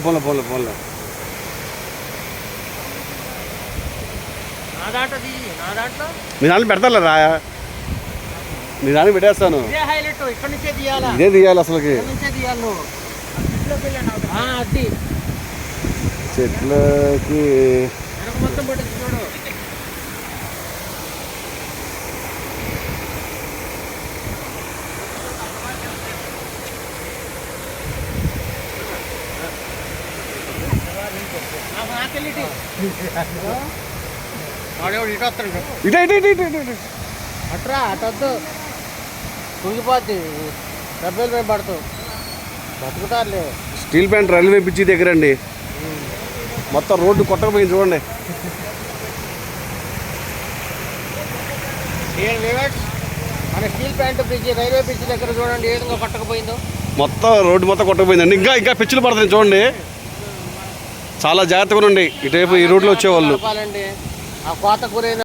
పోన్లే పోన్లే పోన్లే మీ దాంట్లో పెడతాలే రా, మీ దాన్ని పెట్టేస్తాను. ఇదే తీయాలి అసలుకి. చెట్లకి ఇటే ఇటే ఇటే ఇటే ఇటే అట్రా అటొద్దు, కుంగిపోద్ది, డబ్బులు మేము పడుతూ బతుకుతారులే. స్టీల్ ప్లాంట్ రైల్వే బ్రిడ్జి దగ్గర అండి, మొత్తం రోడ్డు కొట్టకపోయింది చూడండి. మన steel plant bridge railway bridge దగ్గర చూడండి ఏ విధంగా కొట్టకపోయిందో. మొత్తం రోడ్డు మొత్తం కొట్టకపోయిందండి. ఇంకా ఇంకా పిచ్చులు పడుతుంది చూడండి, చాలా జాగ్రత్తగా ఉండండి ఇటువైపు ఈ రోడ్లో వచ్చేవాళ్ళు. ఆ కోత గురైన